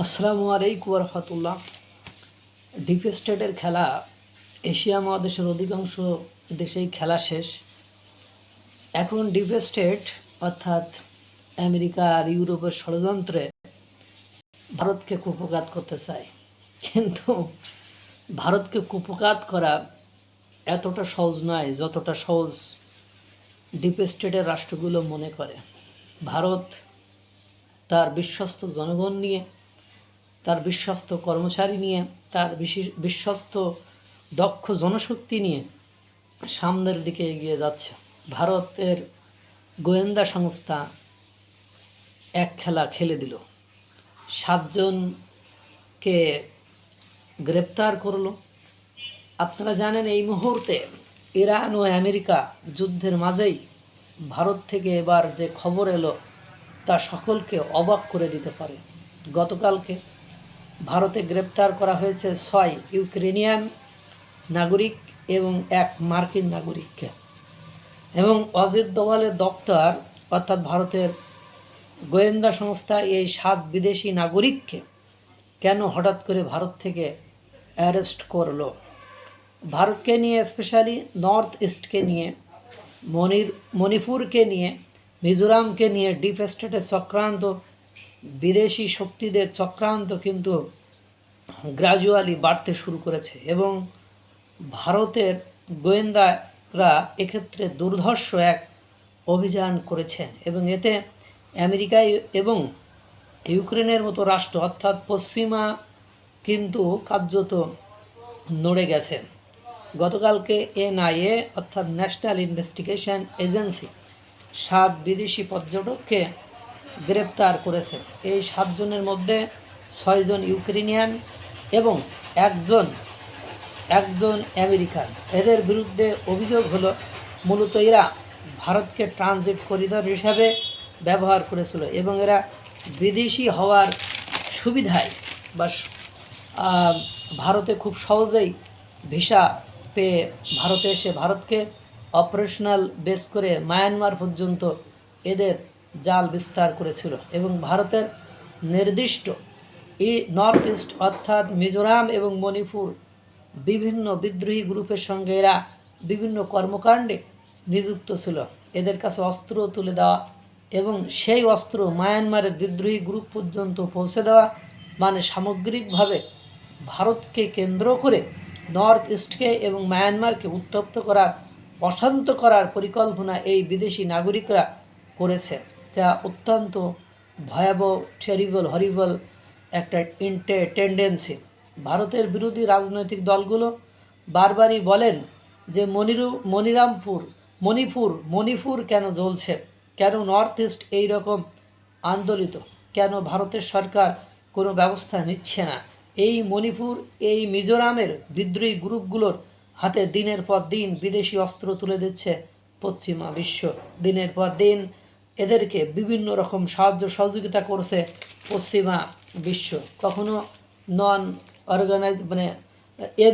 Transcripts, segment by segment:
আসসালামু আলাইকুম রহমতুল্লাহ। ডিপ স্টেটের খেলা এশিয়া মহাদেশের অধিকাংশ দেশেই খেলা শেষ। এখন ডিপ স্টেট অর্থাৎ আমেরিকা আর ইউরোপের ষড়যন্ত্রে ভারতকে কুপঘাত করতে চায়, কিন্তু ভারতকে কুপঘাত করা এতটা সহজ নয় যতটা সহজ ডিপ স্টেটের রাষ্ট্রগুলো মনে করে। ভারত তার বিশ্বস্ত জনগণ নিয়ে, তার বিশ্বস্ত কর্মচারী নিয়ে, তার বিশ্বস্ত দক্ষ জনশক্তি নিয়ে সামনের দিকে এগিয়ে যাচ্ছে। ভারতের গোয়েন্দা সংস্থা এক খেলা খেলে দিল, 7 জনকে গ্রেপ্তার করলো। আপনারা জানেন এই মুহূর্তে ইরান ও আমেরিকা যুদ্ধের মাঝেই ভারত থেকে এবার যে খবর এলো তা সকলকে অবাক করে দিতে পারে। গতকালকে ভারতে গ্রেপ্তার করা হয়েছে 6 ইউক্রেনিয়ান নাগরিক এবং 1 মার্কিন নাগরিককে। এবং অজিত দোভালের দপ্তর অর্থাৎ ভারতের গোয়েন্দা সংস্থা এই 7 বিদেশি নাগরিককে কেন হঠাৎ করে ভারত থেকে অ্যারেস্ট করলো। ভারতকে নিয়ে, স্পেশালি নর্থ ইস্টকে নিয়ে, মণিপুরকে নিয়ে, মিজোরামকে নিয়ে ডিপ স্টেটের চক্রান্ত, বিদেশি শক্তিদের চক্রান্ত কিন্তু গ্র্যাজুয়ালি বাড়তে শুরু করেছে। এবং ভারতের গোয়েন্দারা এক্ষেত্রে দুর্ধর্ষ এক অভিযান করেছেন এবং এতে আমেরিকা এবং ইউক্রেনের মতো রাষ্ট্র অর্থাৎ পশ্চিমা কিন্তু কার্যত নড়ে গেছে। গতকালকে NIA অর্থাৎ ন্যাশনাল ইনভেস্টিগেশন এজেন্সি 7 বিদেশি পর্যটককে গ্রেপ্তার করেছে। এই 7 জনের মধ্যে 6 জন ইউক্রেনিয়ান এবং একজন আমেরিকান। এদের বিরুদ্ধে অভিযোগ হলো মূলত এরা ভারতকে ট্রানজিট করিডর হিসাবে ব্যবহার করেছিল এবং এরা বিদেশি হওয়ার সুবিধায় বা ভারতে খুব সহজেই ভিসা পেয়ে ভারতে এসে ভারতকে অপারেশনাল বেস করে মায়ানমার পর্যন্ত এদের জাল বিস্তার করেছিল। এবং ভারতের নির্দিষ্ট নর্থ ইস্ট অর্থাৎ মিজোরাম এবং মণিপুর বিভিন্ন বিদ্রোহী গ্রুপের সঙ্গে এরা বিভিন্ন কর্মকাণ্ডে নিযুক্ত ছিল। এদের কাছে অস্ত্র তুলে দেওয়া এবং সেই অস্ত্র মায়ানমারের বিদ্রোহী গ্রুপ পর্যন্ত পৌঁছে দেওয়া, মানে সামগ্রিকভাবে ভারতকে কেন্দ্র করে নর্থ ইস্টকে এবং মায়ানমারকে উত্তপ্ত করার, অশান্ত করার পরিকল্পনা এই বিদেশি নাগরিকরা করেছে, যা অত্যন্ত ভয়াবহ, হরিবল একটা টেন্ডেন্সি। ভারতের বিরোধী রাজনৈতিক দলগুলো বারবারই বলেন যে মণিপুর কেন জ্বলছে, কেন নর্থ ইস্ট এই রকম আন্দোলিত, কেন ভারতের সরকার কোনো ব্যবস্থা নিচ্ছে না। এই মণিপুর, এই মিজোরামের বিদ্রোহী গ্রুপগুলোর হাতে দিনের পর দিন বিদেশি অস্ত্র তুলে দিচ্ছে পশ্চিমা বিশ্ব। দিনের পর দিন এদেরকে বিভিন্ন রকম সাহায্য সহযোগিতা করছে পশ্চিমা বিশ্ব। কখনো নন অর্গানাইজ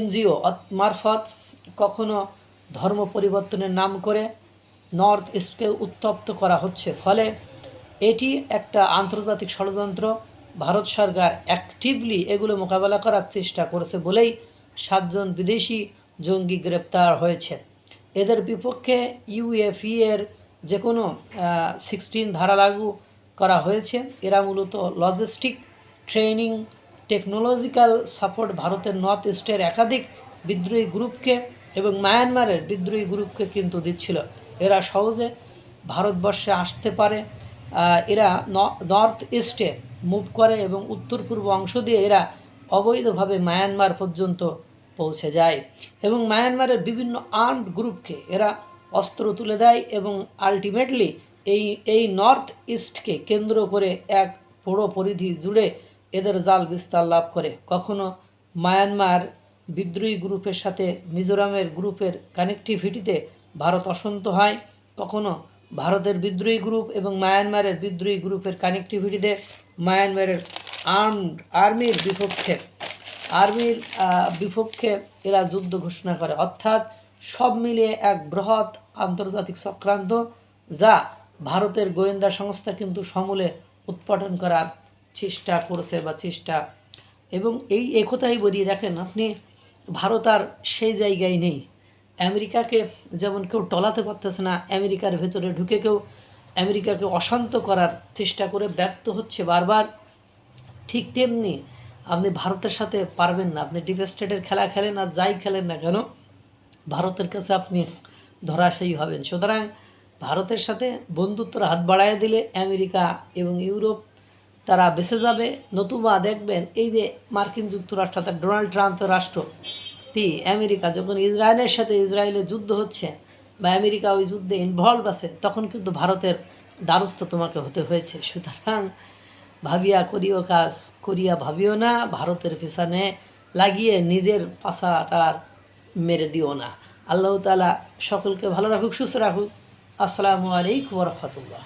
NGO মারফত, কখনো ধর্ম পরিবর্তনের নাম করে নর্থ ইস্টকে উত্তপ্ত করা হচ্ছে। ফলে এটি একটা আন্তর্জাতিক ষড়যন্ত্র। ভারত সরকার অ্যাক্টিভলি এগুলো মোকাবেলা করার চেষ্টা করেছে বলেই 7 জন বিদেশি জঙ্গি গ্রেপ্তার হয়েছে। এদের বিপক্ষে UFE এর যে কোনো 16 ধারা লাগু করা হয়েছে। এরা মূলত লজিস্টিক, ট্রেনিং, টেকনোলজিক্যাল সাপোর্ট ভারতের নর্থ ইস্টের একাধিক বিদ্রোহী গ্রুপকে এবং মায়ানমারের বিদ্রোহী গ্রুপকে কিন্তু দিচ্ছিল। এরা সহজে ভারতবর্ষে আসতে পারে, এরা নর্থ ইস্টে মুভ করে এবং উত্তর পূর্ব অংশ দিয়ে এরা অবৈধভাবে মায়ানমার পর্যন্ত পৌঁছে যায় এবং মায়ানমারের বিভিন্ন আর্মড গ্রুপকে এরা অস্ত্র তুলে দেয় এবং আলটিমেটলি এই নর্থ ইস্টকে কেন্দ্র করে এক পুরো পরিধি জুড়ে এদের জাল বিস্তার লাভ করে। কখনো মায়ানমার বিদ্রোহী গ্রুপের সাথে মিজোরামের গ্রুপের কানেক্টিভিটিতে ভারত অসন্ত হয়, কখনো ভারতের বিদ্রোহী গ্রুপ এবং মায়ানমারের বিদ্রোহী গ্রুপের কানেক্টিভিটিতে মায়ানমারের আর্মির বিপক্ষে এরা যুদ্ধ ঘোষণা করে। অর্থাৎ সব মিলিয়ে এক বৃহৎ আন্তর্জাতিক চক্রান্ত, যা ভারতের গোয়েন্দা সংস্থা কিন্তু সমূলে উৎপাটন করার চেষ্টা করেছে বা চেষ্টা, এবং এই একথাই বলি, দেখেন আপনি ভারত আর সেই জায়গায় নেই। আমেরিকাকে যেমন কেউ টলাতে পারতেছে না, আমেরিকার ভেতরে ঢুকে কেউ আমেরিকাকে অশান্ত করার চেষ্টা করে ব্যর্থ হচ্ছে বারবার, ঠিক তেমনি আপনি ভারতের সাথে পারবেন না। আপনি ডিপ স্টেটের খেলা খেলেন আর যাই খেলেন না কেন, ভারতের কাছে আপনি ধরাশায়ী হবেন। সুতরাং ভারতের সাথে বন্ধুত্বর হাত বাড়ায় দিলে আমেরিকা এবং ইউরোপ তারা বেঁচে যাবে। নতুবা দেখবেন এই যে মার্কিন যুক্তরাষ্ট্র অর্থাৎ ডোনাল্ড ট্রাম্পের রাষ্ট্রটি আমেরিকা যখন ইসরায়েলের সাথে ইসরায়েলের যুদ্ধ হচ্ছে বা আমেরিকা ওই যুদ্ধে ইনভলভ আছে, তখন কিন্তু ভারতের দ্বারস্থ তোমাকে হতে হয়েছে। সুতরাং ভাবিয়া করিও কাজ, করিয়া ভাবিও না, ভারতের পিছনে লাগিয়ে নিজের পাছাটার মেরে দিও না। আল্লাহ তাআলা সকলকে ভালো রাখুক, সুস্থ রাখুক। আসসালামু আলাইকুম ওয়া রাহমাতুল্লাহ।